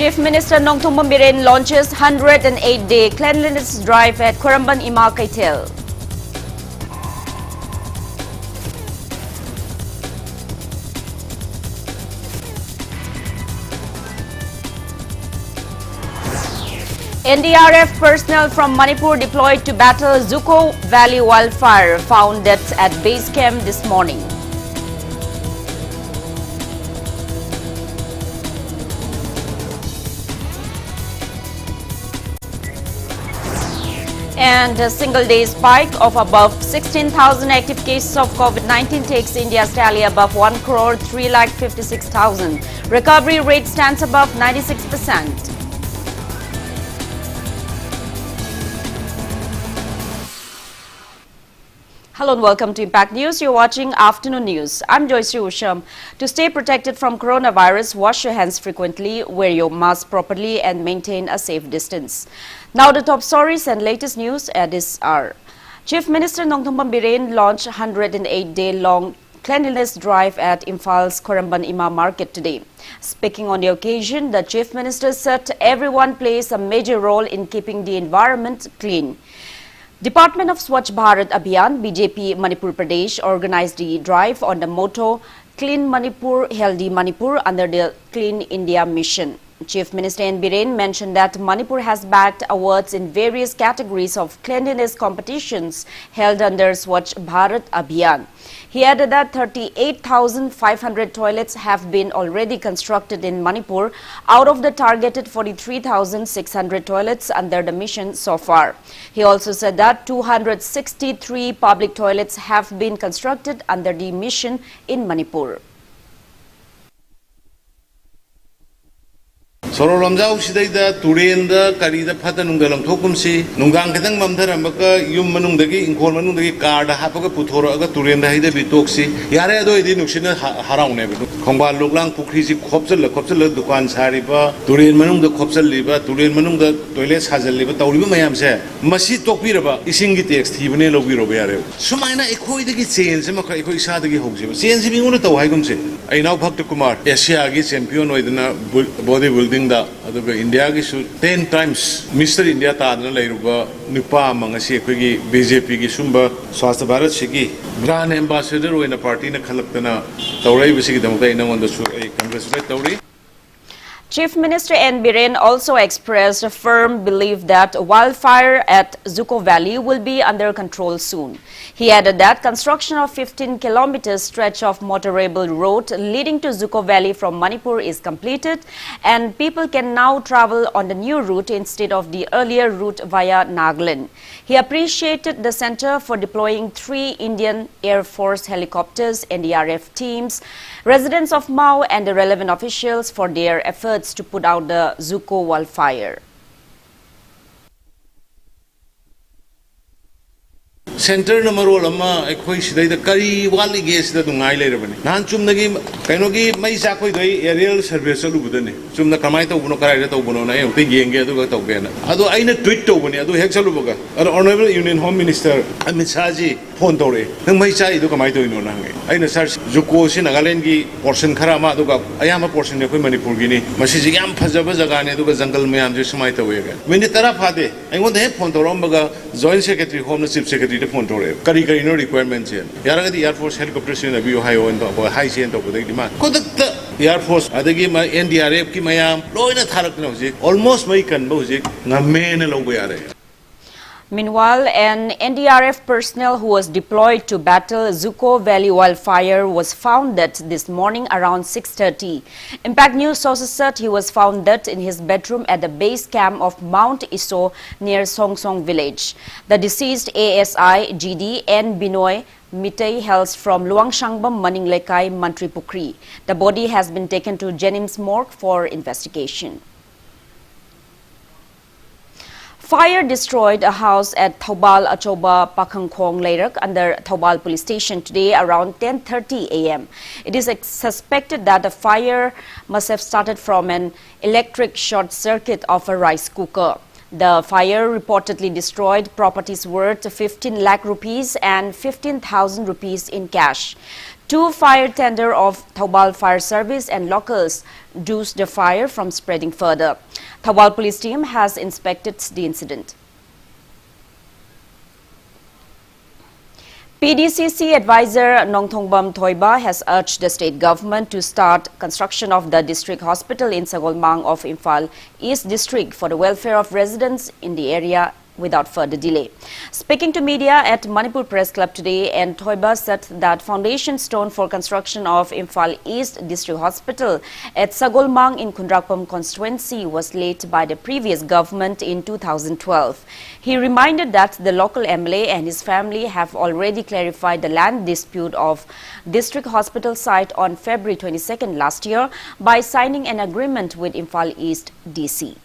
Chief Minister Nongthong Mambiren launches 108-day cleanliness drive at Koramban Ima Kaitel. NDRF personnel from Manipur deployed to battle Zuko Valley wildfire found deaths at base camp this morning. And a single-day spike of above 16,000 active cases of COVID-19 takes India's tally above 1,356,000. Recovery rate stands above 96%. Hello and welcome to Impact News. You're watching Afternoon News. I'm Joyshree Usham. To stay protected from coronavirus, wash your hands frequently, wear your mask properly and maintain a safe distance. Now the top stories and latest news at this hour. Chief Minister Nongthong Mambiren launched 108-day-long cleanliness drive at Imphale's Koramban Ima market today. Speaking on the occasion, the Chief Minister said everyone plays a major role in keeping the environment clean. Department of Swachh Bharat Abhiyan, BJP Manipur Pradesh organized the drive on the motto Clean Manipur, Healthy Manipur under the Clean India mission. Chief Minister N. Biren mentioned that Manipur has bagged awards in various categories of cleanliness competitions held under Swachh Bharat Abhiyan. He added that 38,500 toilets have been already constructed in Manipur out of the targeted 43,600 toilets under the mission so far. He also said that 263 public toilets have been constructed under the mission in Manipur. Sorolomjau Sidaida, Turenda, Karida Patanungalam Tokumsi, Nungang Kadang Mamtaramaka, Yum Manundagi, Incormanundagi, Garda, Hapaka Putora, Turenda Hida Bitoxi, Yaredo Idinuxina Haraune, Komba Luglang Pukrisi, Kopsel, Dukan Sariba, Turin Manung the Kopsel Liba, Turin Manung the Toilets Hazel Liba, Tauriba Mayamse, Masi Topiraba, Isingitex, Tibanelo Virovere. Sumana Ecoidigi Saints, Maka Ecoisadagi Hoxim, Saints being one of the Hagumse. I now Bhakta Kumar, Asia champion with bodybuilding. India is 10 times Mr. India Tadna Lairuba, Nipa Mangasi, BJP Sumba, Swasta Bharat Shiki, Grand Ambassador in a party in a Kalakana, Tauri Visiki Damata on the Congratulate Tauri. Chief Minister N. Biren also expressed a firm belief that wildfire at Zuko Valley will be under control soon. He added that construction of 15-kilometer stretch of motorable road leading to Zuko Valley from Manipur is completed and people can now travel on the new route instead of the earlier route via Nagaland. He appreciated the center for deploying 3 Indian Air Force helicopters, NDRF teams, residents of Mao and the relevant officials for their efforts to put out the Zuko wildfire. Center number Lama, Equation, the Kari Wali Gas that Ngai later. Nanchum the game, Kanogi, Maisako, aerial service of Budani. Sum the Kamaito Bunokara to Bunona, Piggy and Gadu Togana. Although I know tweet to Bunny, Adu Hexaluga, an Honorable Union Home Minister, Amisaji, Pontore, and Maisai do Kamaito in Onangi. I know such Zuko Sinagalengi, portion Karama, I am a portion of Manipurgini, Masizigam Pazabazagani, do Zangal Mayam, just might away. When the Tarapade, I want to have Pontorombaga, Joint Secretary, Home Secretary. Kari no requirements here. Yaraga the Air Force helicopters in the Ohio and high end of the demand. The Air Force, Adagi, my NDRF, Kimayam, Loina Taraknozi, almost Makan Bozik, Namen Lobiare. Meanwhile, an NDRF personnel who was deployed to battle Zuko Valley wildfire was found dead this morning around 6:30. Impact News sources said he was found dead in his bedroom at the base camp of Mount Iso near Songsong village. The deceased ASI GD N Binoy Mitay hails from Luangshangbam Maninglekai, Mantripukri. The body has been taken to Jennings Morgue for investigation. Fire destroyed a house at Taubal Achoba Pakhangkhong Lairak under Taubal police station today around 10:30 a.m. It is suspected that the fire must have started from an electric short circuit of a rice cooker. The fire reportedly destroyed properties worth 15 lakh rupees and 15,000 rupees in cash. Two fire tender of Thoubal Fire Service and locals doused the fire from spreading further. Thoubal police team has inspected the incident. PDCC advisor Nongthongbam Thoiba has urged the state government to start construction of the district hospital in Sagolmang of Imphal East District for the welfare of residents in the area without further delay. Speaking to media at Manipur Press Club today, and Thoiba said that foundation stone for construction of Imphal East District Hospital at Sagolmang in Kundrakpam constituency was laid by the previous government in 2012. He reminded that the local MLA and his family have already clarified the land dispute of district hospital site on February 22nd last year by signing an agreement with Imphal East DC.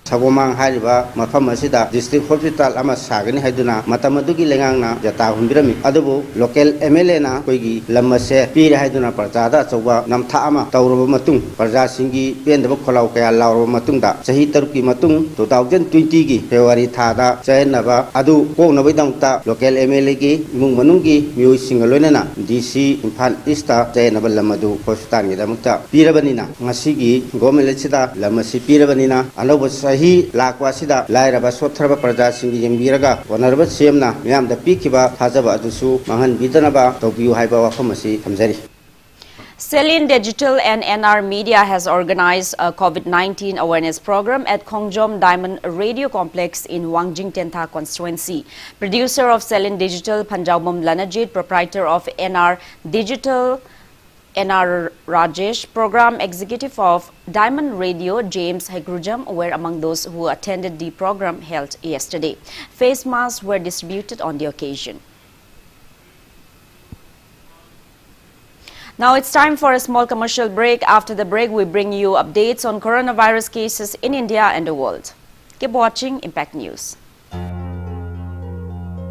Sagomang hariba mafam asida district hospital ama sagani haiduna matamadugi lengangna jata hunbirami adubu local MLA na koigi lamase pire haiduna parjada chawba namtha ama tawroba matung parja singi pendaba kholau kaya lawroba matungda sahi taruki matung 2020 gi February thada chainaba adu koknabai damta local MLA gi imung manunggi mioi singaloinana DC Imphal East ta chainaba lamadu hospital gi damta pirabanina ngasigi government sida lamasi pirabanina aloba hi lakwasida lairaba sotraba praja singi yembiraga wanarba semna miyamda pikiba thajaba adusu mangan bidanaba tobiu haiba wafamasi thamjari. Selin Digital and NR Media has organized a COVID-19 awareness program at Khongjom Diamond Radio Complex in Wangjing Tentha constituency. Producer of Selin Digital, Panjabam Lanajit, proprietor of NR Digital, NR Rajesh, program executive of Diamond Radio, James Hegrujam, were among those who attended the program held yesterday. Face masks were distributed on the occasion. Now it's time for a small commercial break. After the break, we bring you updates on coronavirus cases in India and the world. Keep watching Impact News.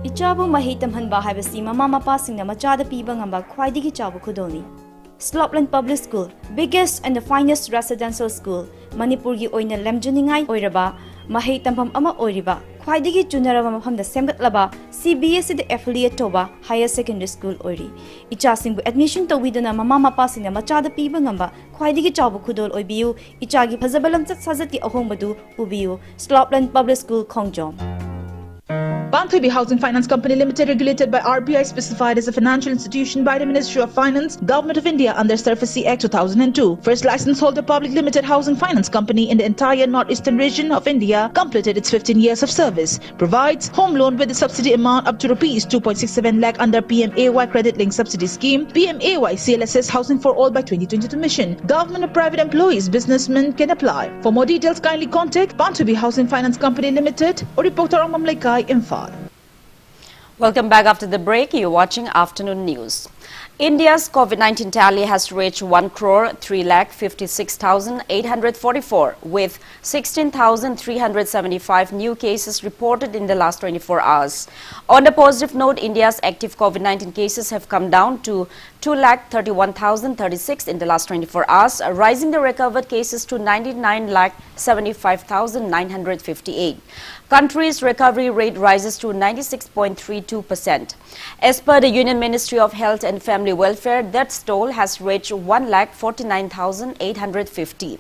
Ichabu mahitam hanba haibasi mama mapa singna machada piba ngamba khwaidigi chabu khudoni. Slopland Public School, biggest and the finest residential school, Manipur gi oina lemjuningai oiraba, mahei tampam ama oiriba, khwaidigi chunaraba mafamda semgatlaba, CBSE the affiliate toba higher secondary school oiri. Ichasingbu admission towidana mama mapa singna machada piba ngamba khwaidigi chabu khudol oibiu, ichagi phazabalam chat sajati ahongbadu ubiu, Slopland Public School Khongjom. Banthubi Housing Finance Company Limited, regulated by RBI, specified as a financial institution by the Ministry of Finance, Government of India under SURFACE Act 2002. First license holder public limited housing finance company in the entire northeastern region of India, completed its 15 years of service. Provides home loan with a subsidy amount up to rupees 2.67 lakh under PMAY Credit Link Subsidy Scheme, PMAY CLSS Housing for All by 2022 mission. Government or private employees, businessmen can apply. For more details, kindly contact Banthubi Housing Finance Company Limited or reporter Mamlaikai Imphal. Welcome back after the break. You're watching Afternoon News. India's COVID-19 tally has reached 1,356,844 with 16,375 new cases reported in the last 24 hours. On a positive note, India's active COVID-19 cases have come down to 2,31,036 in the last 24 hours, rising the recovered cases to 99,75,958. Country's recovery rate rises to 96.32%. As per the Union Ministry of Health and Family Welfare, death toll has reached 1,49,850.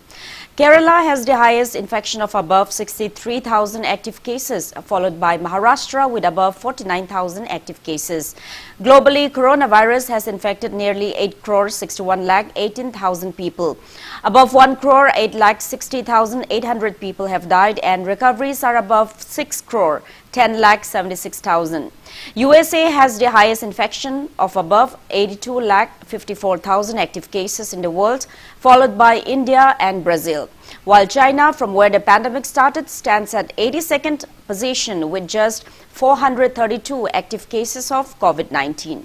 Kerala has the highest infection of above 63,000 active cases, followed by Maharashtra with above 49,000 active cases. Globally, coronavirus has infected nearly 8 crore 61 lakh 18,000 people. Above 1 crore 8 lakh 60,800 people have died, and recoveries are above 6 crore 10 lakh 76,000. USA has the highest infection of above 82 lakh 54,000 active cases in the world, followed by India and Brazil. While China, from where the pandemic started, stands at 82nd position with just 432 active cases of COVID-19.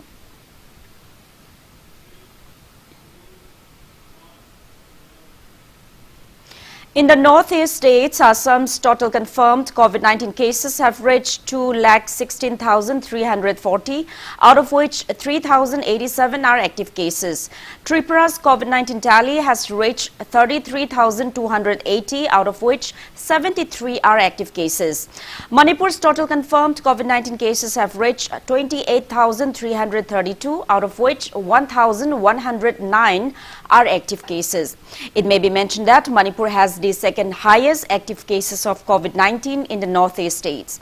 In the northeast states, Assam's total confirmed COVID-19 cases have reached 2,16,340, out of which 3,087 are active cases. Tripura's COVID-19 tally has reached 33,280, out of which 73 are active cases. Manipur's total confirmed COVID-19 cases have reached 28,332, out of which 1,109 are active cases. It may be mentioned that Manipur has the second highest active cases of COVID-19 in the northeast states.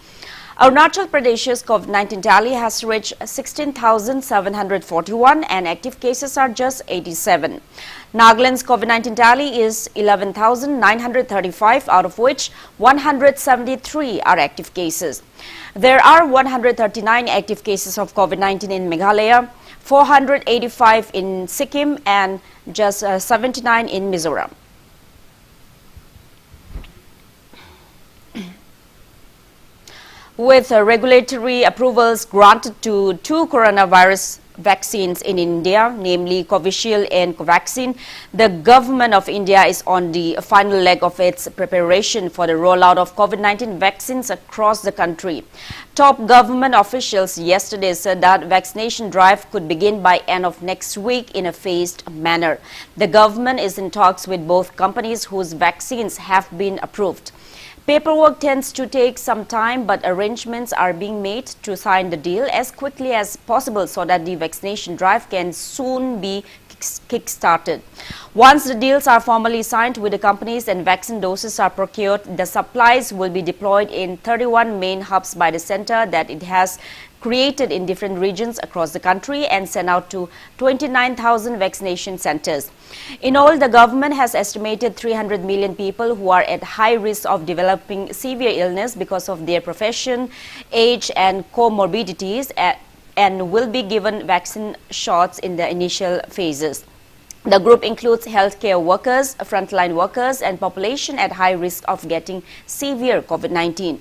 Arunachal Pradesh's COVID-19 tally has reached 16,741 and active cases are just 87. Nagaland's COVID-19 tally is 11,935, out of which 173 are active cases. There are 139 active cases of COVID-19 in Meghalaya, 485 in Sikkim and just 79 in Mizoram. With regulatory approvals granted to 2 coronavirus vaccines in India, namely Covishield and Covaxin, the government of India is on the final leg of its preparation for the rollout of COVID-19 vaccines across the country. Top government officials yesterday said that vaccination drive could begin by end of next week in a phased manner. The government is in talks with both companies whose vaccines have been approved. Paperwork tends to take some time, but arrangements are being made to sign the deal as quickly as possible so that the vaccination drive can soon be kick-started. Once the deals are formally signed with the companies and vaccine doses are procured, the supplies will be deployed in 31 main hubs by the center that it has created in different regions across the country and sent out to 29,000 vaccination centers. In all, the government has estimated 300 million people who are at high risk of developing severe illness because of their profession, age and comorbidities and will be given vaccine shots in the initial phases. The group includes healthcare workers, frontline workers and population at high risk of getting severe COVID-19.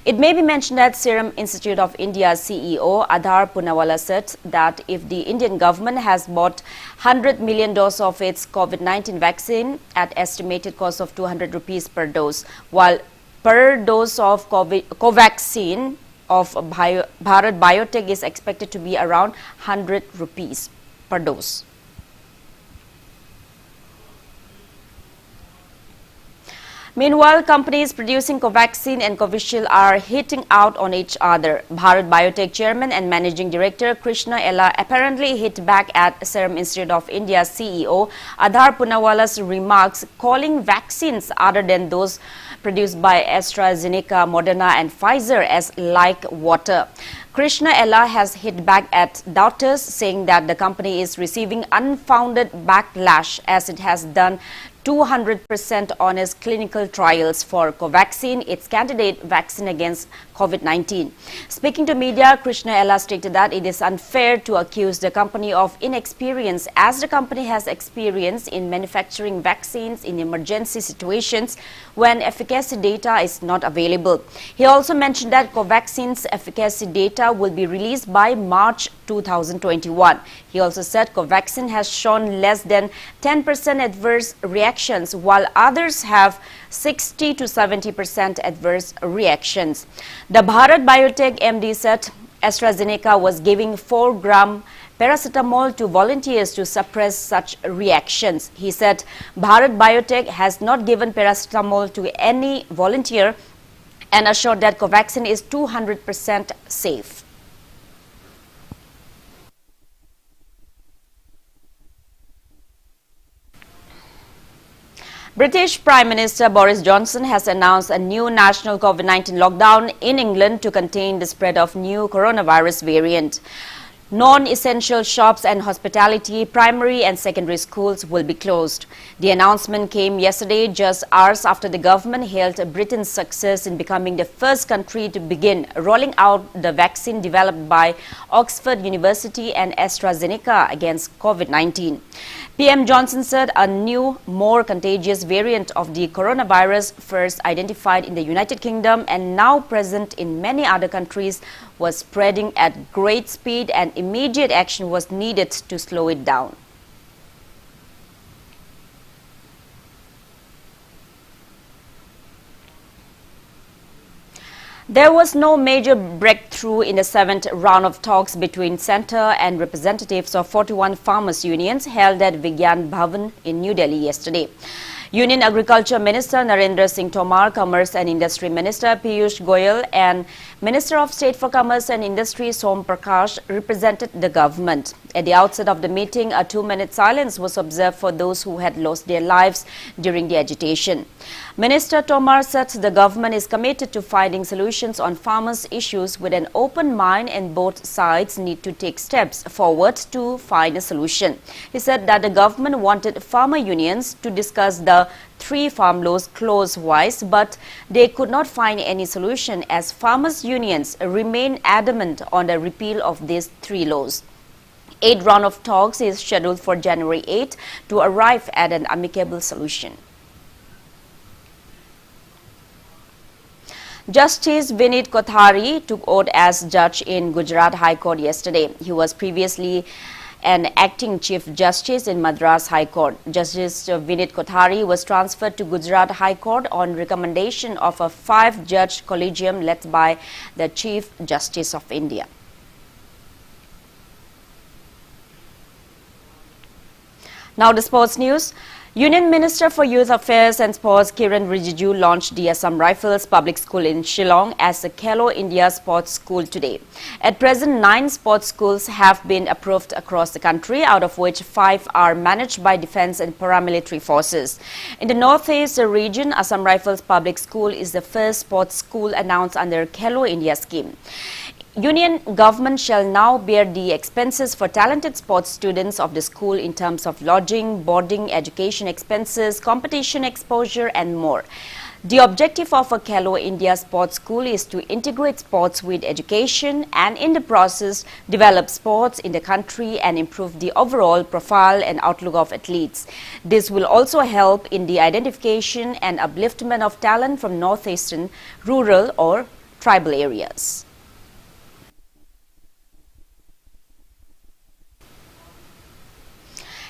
It may be mentioned that Serum Institute of India's CEO Adhar Poonawalla said that if the Indian government has bought 100 million doses of its COVID-19 vaccine at estimated cost of 200 rupees per dose, while per dose of Covaxin of Bharat Biotech is expected to be around 100 rupees per dose. Meanwhile, companies producing Covaxin and Covishield are hitting out on each other. Bharat Biotech Chairman and Managing Director Krishna Ella apparently hit back at Serum Institute of India's CEO Adhar Poonawalla's remarks, calling vaccines other than those produced by AstraZeneca, Moderna and Pfizer as like water. Krishna Ella has hit back at doubters, saying that the company is receiving unfounded backlash as it has done 200% honest clinical trials for Covaxin, its candidate vaccine against COVID-19. Speaking to media, Krishna Ella stated that it is unfair to accuse the company of inexperience, as the company has experience in manufacturing vaccines in emergency situations when efficacy data is not available. He also mentioned that Covaxin's efficacy data will be released by March 2021. He also said Covaxin has shown less than 10% adverse reactions, while others have 60 to 70% adverse reactions. The Bharat Biotech MD said AstraZeneca was giving 4-gram paracetamol to volunteers to suppress such reactions. He said Bharat Biotech has not given paracetamol to any volunteer and assured that Covaxin is 200% safe. British Prime Minister Boris Johnson has announced a new national COVID-19 lockdown in England to contain the spread of new coronavirus variant. Non-essential shops and hospitality, primary and secondary schools will be closed. The announcement came yesterday, just hours after the government hailed Britain's success in becoming the first country to begin rolling out the vaccine developed by Oxford University and AstraZeneca against COVID-19. PM Johnson said a new, more contagious variant of the coronavirus, first identified in the United Kingdom and now present in many other countries, was spreading at great speed and immediate action was needed to slow it down. There was no major breakthrough in the 7th round of talks between centre and representatives of 41 farmers' unions held at Vigyan Bhavan in New Delhi yesterday. Union Agriculture Minister Narendra Singh Tomar, Commerce and Industry Minister Piyush Goyal and Minister of State for Commerce and Industry Som Prakash represented the government. At the outset of the meeting, a 2-minute silence was observed for those who had lost their lives during the agitation. Minister Tomar said the government is committed to finding solutions on farmers' issues with an open mind, and both sides need to take steps forward to find a solution. He said that the government wanted farmer unions to discuss the 3 farm laws clause-wise, but they could not find any solution as farmers' unions remain adamant on the repeal of these 3 laws. 8th round of talks is scheduled for January 8 to arrive at an amicable solution. Justice Vinit Kothari took oath as judge in Gujarat High Court yesterday. He was previously an acting Chief Justice in Madras High Court. Justice Vinit Kothari was transferred to Gujarat High Court on recommendation of a 5-judge collegium led by the Chief Justice of India. Now the sports news. Union Minister for Youth Affairs and Sports Kiran Rijiju launched the Assam Rifles Public School in Shillong as a Khelo India Sports School today. At present, 9 sports schools have been approved across the country, out of which 5 are managed by Defence and Paramilitary Forces. In the Northeast region, Assam Rifles Public School is the first sports school announced under Khelo India scheme. Union government shall now bear the expenses for talented sports students of the school in terms of lodging, boarding, education expenses, competition exposure and more. The objective of a Khelo India Sports School is to integrate sports with education and in the process develop sports in the country and improve the overall profile and outlook of athletes. This will also help in the identification and upliftment of talent from northeastern, rural or tribal areas.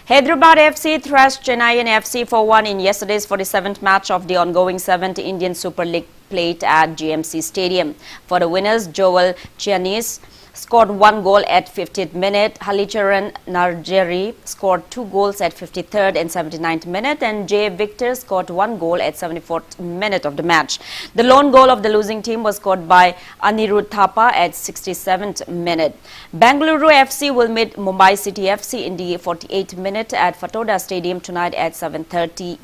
Hyderabad FC thrashed Chennai FC 4-1 in yesterday's 47th match of the ongoing 7th Indian Super League played at GMC Stadium. For the winners, Joel Chianis scored 1 goal at 50th minute, Halicharan Narjeri scored 2 goals at 53rd and 79th minute, and J. Victor scored 1 goal at 74th minute of the match. The lone goal of the losing team was scored by Anirudh Thapa at 67th minute. Bengaluru FC will meet Mumbai City FC in the 48th minute at Fatoda Stadium tonight at 7:30.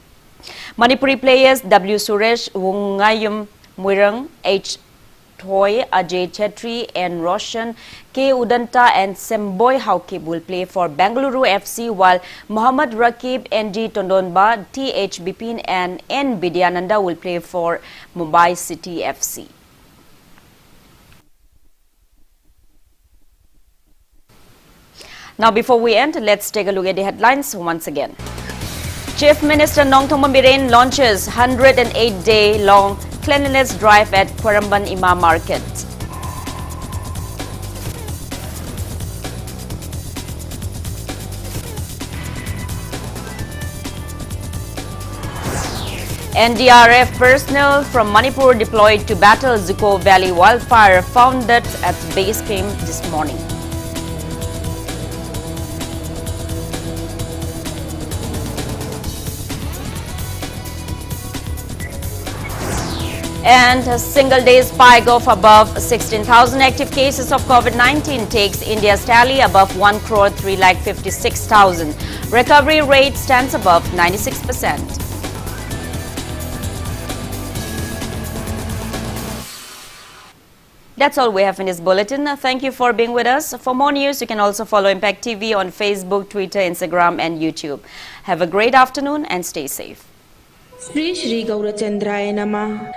Manipuri players W. Suresh, Wungayum Muirang, H. Toy, Ajay Chetri and Roshan, K. Udanta and Semboy Haukib will play for Bengaluru FC, while Mohammad Rakib, N.D. Tondonba, T.H. Bipin and N. Bidyananda will play for Mumbai City FC. Now before we end, let's take a look at the headlines once again. Chief Minister Nongthongma Biren launches 108-day-long cleanliness drive at Kwaramban Imam Market. NDRF personnel from Manipur deployed to battle Zuko Valley wildfire found that at base camp this morning. And a single-day spike of above 16,000 active cases of COVID-19 takes India's tally above 1,356,000. Recovery rate stands above 96%. That's all we have in this bulletin. Thank you for being with us. For more news, you can also follow Impact TV on Facebook, Twitter, Instagram, and YouTube. Have a great afternoon and stay safe. Shri Shri Gaurachandraya Namah.